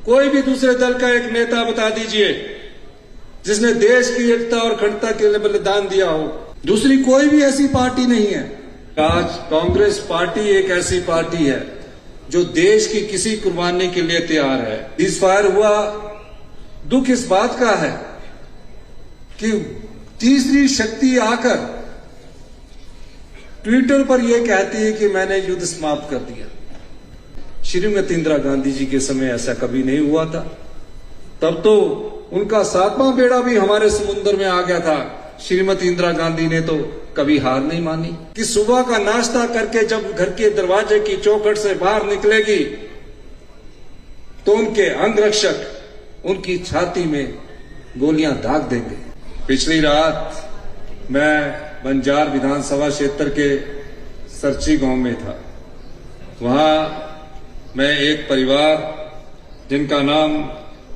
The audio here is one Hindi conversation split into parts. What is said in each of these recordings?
कोई भी दूसरे दल का एक नेता बता दीजिए जिसने देश की एकता और अखंडता के लिए बलिदान दिया हो। दूसरी कोई भी ऐसी पार्टी नहीं है। आज कांग्रेस पार्टी एक ऐसी पार्टी है जो देश की किसी कुर्बानी के लिए तैयार है। सीज़फायर हुआ, दुख इस बात का है कि तीसरी शक्ति आकर ट्विटर पर यह कहती है कि मैंने युद्ध समाप्त कर दिया। श्रीमती इंदिरा गांधी जी के समय ऐसा कभी नहीं हुआ था। तब तो उनका 7वां बेड़ा भी हमारे समुद्र में आ गया था। श्रीमती इंदिरा गांधी ने तो कभी हार नहीं मानी कि सुबह का नाश्ता करके जब घर के दरवाजे की चौखट से बाहर निकलेगी तो उनके अंगरक्षक उनकी छाती में गोलियां दाग देंगे। पिछली रात मैं बंजार विधानसभा क्षेत्र के सरची गांव में था। वहां मैं एक परिवार जिनका नाम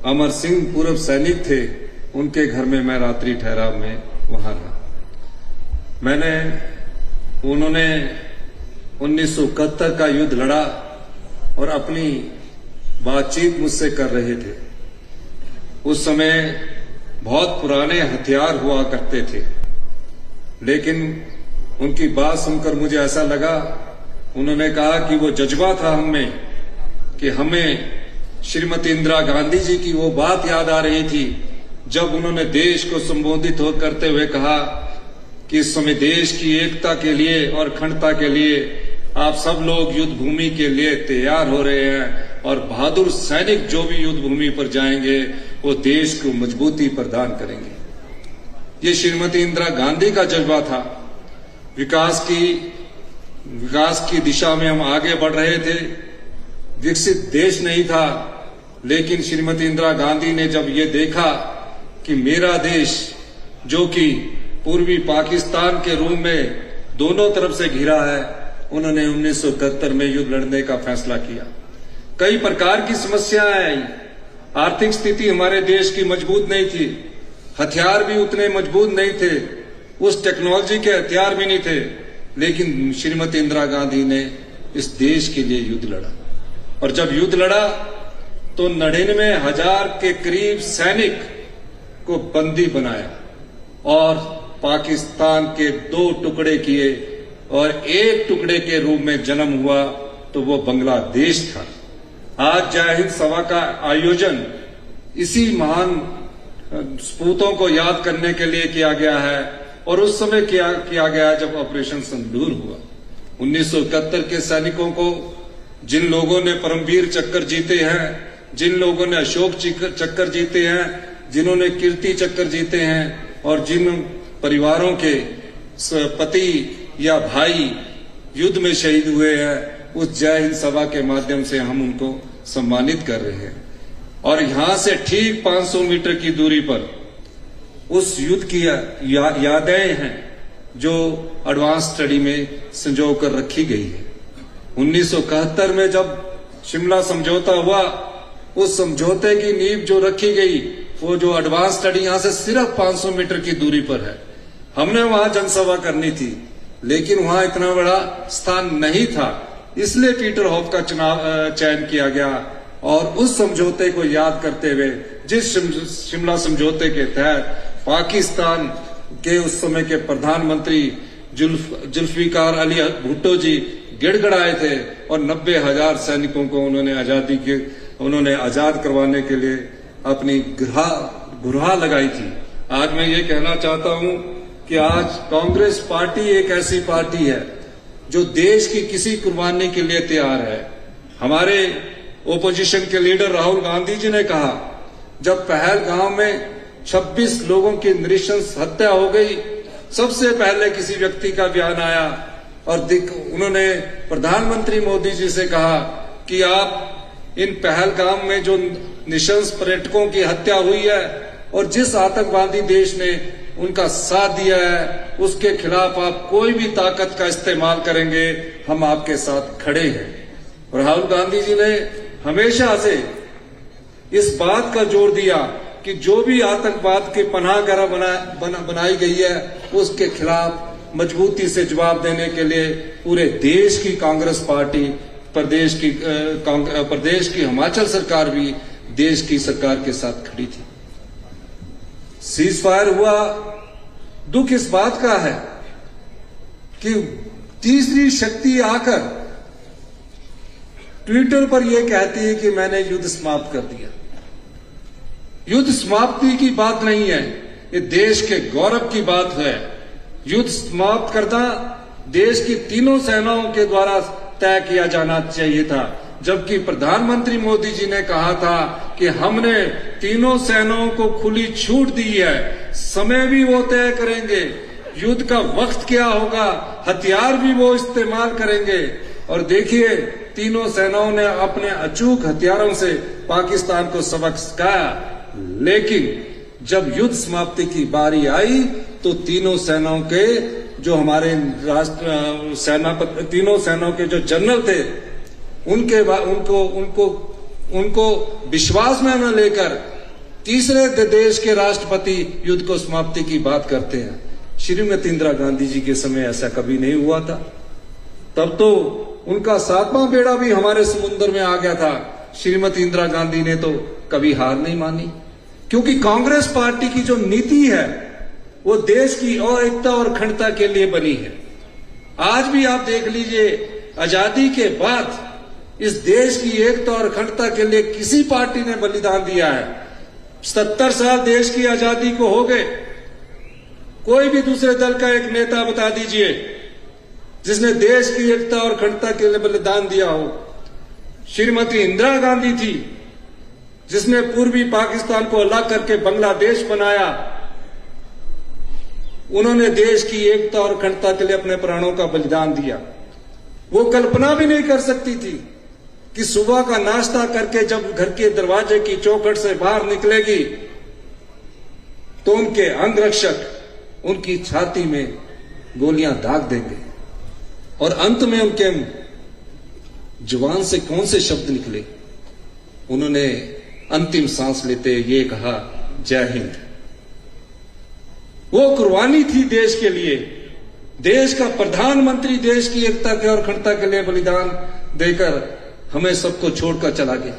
अमर सिंह पूर्व सैनिक थे, उनके घर में मैं रात्रि ठहराव में वहां रहा। उन्होंने 1971 का युद्ध लड़ा और अपनी बातचीत मुझसे कर रहे थे। उस समय बहुत पुराने हथियार हुआ करते थे, लेकिन उनकी बात सुनकर मुझे ऐसा लगा, उन्होंने कहा कि वो जज्बा था हमें कि हमें श्रीमती इंदिरा गांधी जी की वो बात याद आ रही थी जब उन्होंने देश को संबोधित करते हुए कहा कि इस समय देश की एकता के लिए और अखंडता के लिए आप सब लोग युद्ध भूमि के लिए तैयार हो रहे हैं और बहादुर सैनिक जो भी युद्ध भूमि पर जाएंगे वो देश को मजबूती प्रदान करेंगे। ये श्रीमती इंदिरा गांधी का जज्बा था। विकास की दिशा में हम आगे बढ़ रहे थे। विकसित देश नहीं था, लेकिन श्रीमती इंदिरा गांधी ने जब ये देखा कि मेरा देश जो कि पूर्वी पाकिस्तान के रूप में दोनों तरफ से घिरा है, उन्होंने 1971 में युद्ध लड़ने का फैसला किया। कई प्रकार की समस्याएं आई। आर्थिक स्थिति हमारे देश की मजबूत नहीं थी, हथियार भी उतने मजबूत नहीं थे, उस टेक्नोलॉजी के हथियार भी नहीं थे, लेकिन श्रीमती इंदिरा गांधी ने इस देश के लिए युद्ध लड़ा। और जब युद्ध लड़ा तो 99,000 के करीब सैनिक को बंदी बनाया और पाकिस्तान के 2 टुकड़े किए और एक टुकड़े के रूप में जन्म हुआ तो वो बांग्लादेश था। आज जय हिंद सभा का आयोजन इसी महान सपूतों को याद करने के लिए किया गया है और उस समय किया गया जब ऑपरेशन सिंदूर हुआ। 1971 के सैनिकों को, जिन लोगों ने परमवीर चक्र जीते हैं, जिन लोगों ने अशोक चक्र जीते हैं, जिन्होंने कीर्ति चक्र जीते हैं और जिन परिवारों के पति या भाई युद्ध में शहीद हुए हैं, उस जय हिंद सभा के माध्यम से हम उनको सम्मानित कर रहे हैं। और यहां से ठीक 500 मीटर की दूरी पर उस युद्ध की यादें हैं जो एडवांस स्टडी में संजो कर रखी गई है। 1971 में जब शिमला समझौता हुआ, उस समझौते की नींव जो रखी गई, वो जो एडवांस स्टडी यहां से सिर्फ 500 मीटर की दूरी पर है। हमने वहां जनसभा करनी थी, लेकिन वहां इतना बड़ा स्थान नहीं था, इसलिए पीटर हॉफ का चयन किया गया। और उस समझौते को याद करते हुए, जिस शिमला समझौते के तहत पाकिस्तान के उस समय के प्रधानमंत्री जुल्फिकार अली भुट्टो जी गिड़गिड़ाए थे और 90,000 सैनिकों को उन्होंने आजाद करवाने के लिए अपनी गुरहा लगाई थी। आज मैं ये कहना चाहता हूं कि आज कांग्रेस पार्टी एक ऐसी पार्टी है जो देश की किसी कुर्बानी के लिए तैयार है। हमारे ओपोजिशन के लीडर राहुल गांधी जी ने कहा, जब पहलगाम में 26 लोगों की नृशंस हत्या हो गई, सबसे पहले किसी व्यक्ति का बयान आया और उन्होंने प्रधानमंत्री मोदी जी से कहा कि आप इन पहलगाम में जो निशंस पर्यटकों की हत्या हुई है और जिस आतंकवादी देश ने उनका साथ दिया है, उसके खिलाफ आप कोई भी ताकत का इस्तेमाल करेंगे, हम आपके साथ खड़े हैं। और राहुल गांधी जी ने हमेशा से इस बात का जोर दिया कि जो भी आतंकवाद के पनाहगाह बनाई गई है, उसके खिलाफ मजबूती से जवाब देने के लिए पूरे देश की कांग्रेस पार्टी, प्रदेश की हिमाचल सरकार भी देश की सरकार के साथ खड़ी थी। सीज फायर हुआ। दुख इस बात का है कि तीसरी शक्ति आकर ट्विटर पर यह कहती है कि मैंने युद्ध समाप्त कर दिया। युद्ध समाप्ति की बात नहीं है, ये देश के गौरव की बात है। युद्ध समाप्त करना देश की तीनों सेनाओं के द्वारा तय किया जाना चाहिए था, जबकि प्रधानमंत्री मोदी जी ने कहा था कि हमने तीनों सेनाओं को खुली छूट दी है, समय भी वो तय करेंगे, युद्ध का वक्त क्या होगा, हथियार भी वो इस्तेमाल करेंगे। और देखिए, तीनों सेनाओं ने अपने अचूक हथियारों से पाकिस्तान को सबक सिखाया, लेकिन जब युद्ध समाप्ति की बारी आई तो तीनों सेनाओं के जो हमारे तीनों सेनाओं के जो जनरल थे, उनको विश्वास में न लेकर तीसरे देश के राष्ट्रपति युद्ध को समाप्ति की बात करते हैं। श्रीमती इंदिरा गांधी जी के समय ऐसा कभी नहीं हुआ था। तब तो उनका 7वां बेड़ा भी हमारे समुद्र में आ गया था। श्रीमती इंदिरा गांधी ने तो कभी हार नहीं मानी, क्योंकि कांग्रेस पार्टी की जो नीति है वो देश की एकता और अखंडता के लिए बनी है। आज भी आप देख लीजिए, आजादी के बाद इस देश की एकता और अखंडता के लिए किसी पार्टी ने बलिदान दिया है? 70 साल देश की आजादी को हो गए। कोई भी दूसरे दल का एक नेता बता दीजिए जिसने देश की एकता और अखंडता के लिए बलिदान दिया हो। श्रीमती इंदिरा गांधी थी जिसने पूर्वी पाकिस्तान को अलग करके बांग्लादेश बनाया। उन्होंने देश की एकता और अखंडता के लिए अपने प्राणों का बलिदान दिया। वो कल्पना भी नहीं कर सकती थी कि सुबह का नाश्ता करके जब घर के दरवाजे की चौखट से बाहर निकलेगी तो उनके अंगरक्षक उनकी छाती में गोलियां दाग देंगे और अंत में उनके जुबान से कौन से शब्द निकले? उन्होंने अंतिम सांस लेते ये कहा, जय हिंद। वो कुर्बानी थी देश के लिए। देश का प्रधानमंत्री देश की एकता के और अखंडता के लिए बलिदान देकर हमें सबको छोड़कर चला गया।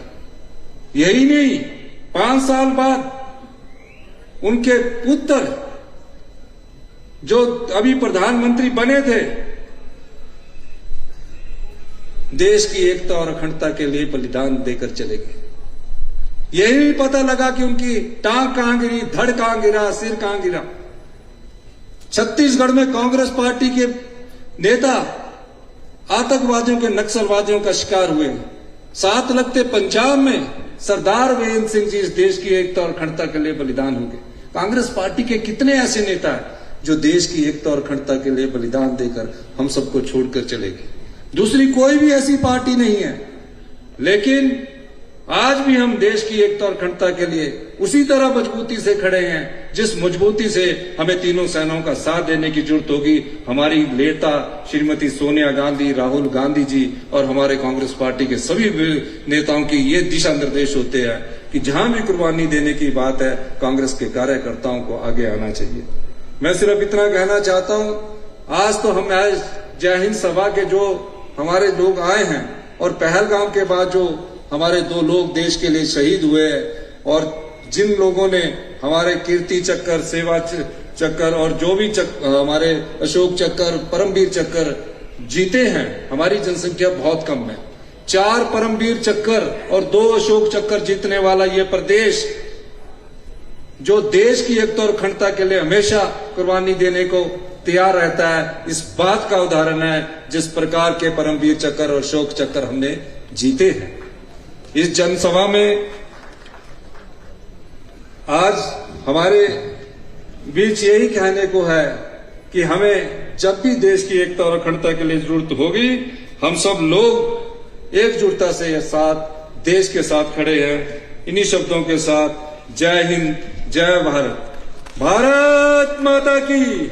यही नहीं, 5 साल बाद उनके पुत्र जो अभी प्रधानमंत्री बने थे, देश की एकता और अखंडता के लिए बलिदान देकर चले गए। यही नहीं पता लगा कि उनकी टांग कहां गिरी, धड़ कहां गिरा, सिर कहां गिरा। छत्तीसगढ़ में कांग्रेस पार्टी के नेता आतंकवादियों के, नक्सलवादियों का शिकार हुए। साथ लगते पंजाब में सरदार वीरेंद्र सिंह जी इस देश की एकता और अखंडता के लिए बलिदान हो गए। कांग्रेस पार्टी के कितने ऐसे नेता हैं जो देश की एकता और अखंडता के लिए बलिदान देकर हम सबको छोड़कर चले गए। दूसरी कोई भी ऐसी पार्टी नहीं है। लेकिन आज भी हम देश की एकता और अखंडता के लिए उसी तरह मजबूती से खड़े हैं जिस मजबूती से हमें तीनों सेनाओं का साथ देने की जरूरत होगी। हमारी नेता श्रीमती सोनिया गांधी, राहुल गांधी जी और हमारे कांग्रेस पार्टी के सभी नेताओं की ये दिशा निर्देश होते हैं कि जहां भी कुर्बानी देने की बात है, कांग्रेस के कार्यकर्ताओं को आगे आना चाहिए। मैं सिर्फ इतना कहना चाहता हूं, आज तो हम आज जय हिंद सभा के जो हमारे लोग आए हैं और पहलगाम के बाद जो हमारे 2 लोग देश के लिए शहीद हुए और जिन लोगों ने हमारे कीर्ति चक्र, सेवा चक्र और जो भी हमारे अशोक चक्र, परमवीर चक्र जीते हैं, हमारी जनसंख्या बहुत कम है। 4 परमवीर चक्र और 2 अशोक चक्र जीतने वाला ये प्रदेश जो देश की एकता और अखंडता के लिए हमेशा कुर्बानी देने को तैयार रहता है, इस बात का उदाहरण है जिस प्रकार के परमवीर चक्र और अशोक चक्र हमने जीते हैं। इस जनसभा में आज हमारे बीच यही कहने को है कि हमें जब भी देश की एकता और अखंडता के लिए जरूरत होगी, हम सब लोग एकजुटता से साथ देश के साथ खड़े हैं। इन्हीं शब्दों के साथ जय हिंद, जय भारत, भारत माता की।